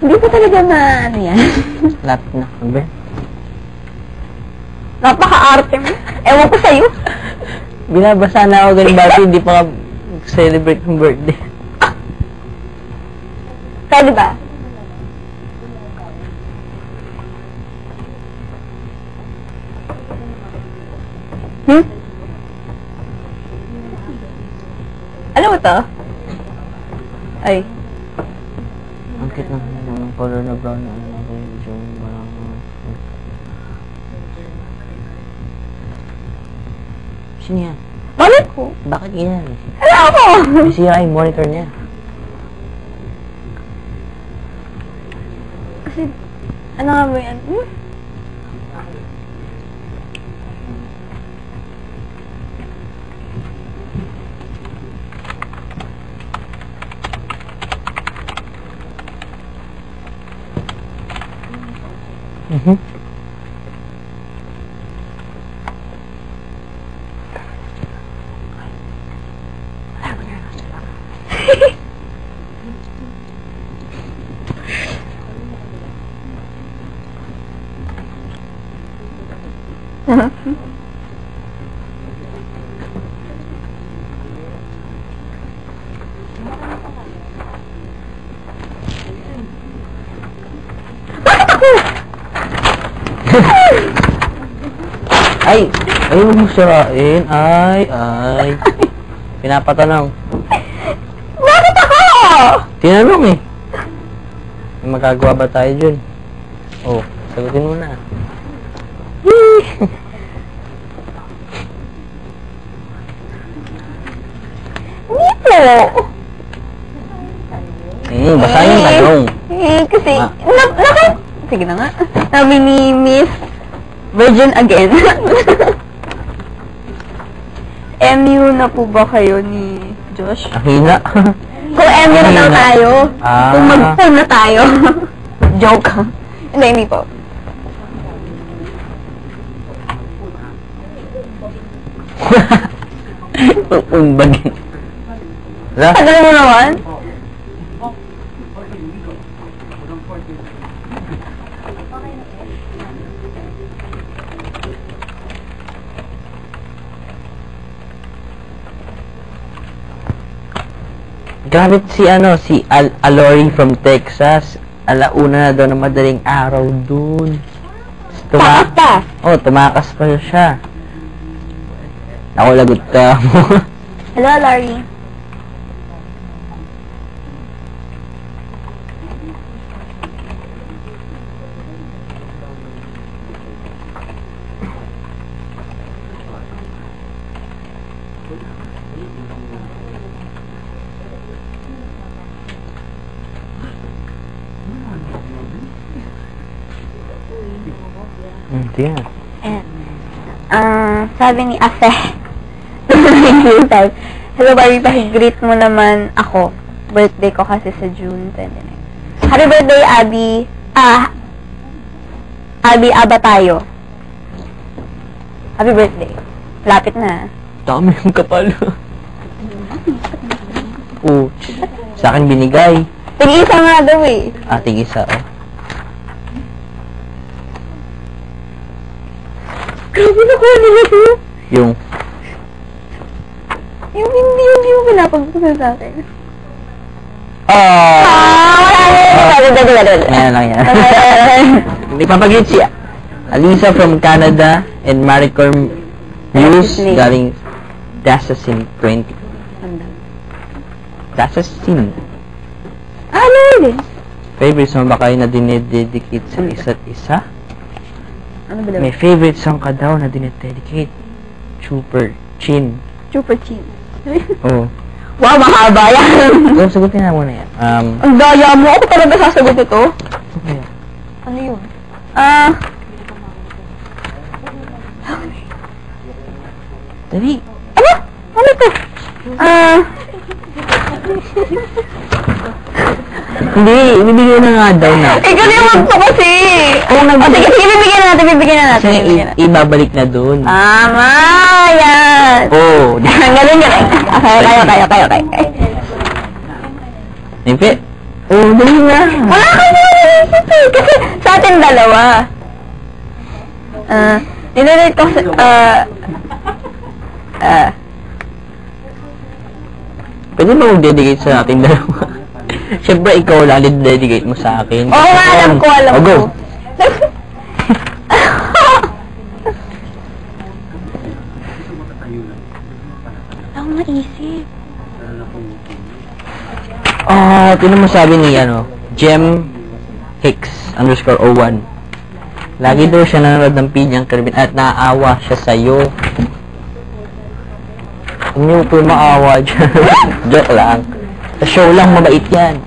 Hindi ko talaga ano yan. Lapit na. Ano ba? Napaka-arte mo. Ewan ko sa'yo. Binabasa na ako ganun dati, hindi pa celebrate ng birthday. Pwede ba? Alam mo to? Ay. Ang cute ng color na brown na ano ko yung parang... Sino yan? Bakit ko? Bakit yan? Alam ko! Nasira yung monitor niya. Kasi, ano nga ba yan? Ay! Ay, huwag mo sirain. Ay. Pinapatanong. Bakit ako? Tinanong eh. May magagawa ba tayo dyan? Oh, sagutin mo na. Hindi po. Basahin yung tanong. Kasi, sige na nga. Sabi ni Miss Virgin again. MU na po ba kayo ni Josh? Ang hina. Kung MU na lang tayo. Kung mag-form na tayo. Joke. Hindi po. Umbagin. Tagal mo naman? Grabe si Alori from Texas. Alauna na daw ng madaling araw dun. Takas pa? Oh, tumakas pa siya. Ako lagot ka mo. Hello, Larry. Tingnan. Sabi ni Afe, hello, Barbie, pakigreet mo naman ako. Birthday ko kasi sa June 29. Happy birthday, Abby. Abby Abatayo. Happy birthday. Lapit na. Dami yung kapal. Oh, sa akin binigay. Tig-isa nga daw eh. Tig-isa, oh. Grabe na kuha nila to. Yung hindi mo pinapagpunan sa akin. Ayan lang yan. May papagit siya. Alisa from Canada and Maricor News galing Dasasin 20. Dasasin. Ano yun? Favorite song ba kayo na dinededicate sa isa't isa? Ano ba daw? May favorite song ka daw na dinededicate. Super Chin. Super Chin. Oh. Wow, mahaba yan. Sagutin na muna yan. Ang daya mo. Ako talaga sasagot ito. Okay. Ano yun? Dali. Ano? Ano to? Hindi, ibibigay na nga daw na. Ikaw na yung magpo kasi. Sige, bibigyan na natin. Kasi ibabalik na dun. Tama, yan. Oh. Galing. Kayo. Ipe. Oh, dali nga. Wala ka na. Kasi sa atin dalawa. Dinonate ko sa, Pwede mo mag-dedicate sa ating dalawa. Siyempre, ikaw lang dedicate mo sa akin. Oo nga, alam ko. Oh, go. Ako maisip. Tinan mo sabi ni, Jem Hicks _01. Lagi daw siya nanonood ng Pinyang Caribbean at naaawa siya sa'yo. Hindi po maawa dyan. Joke lang. Sa show lang, mabait yan.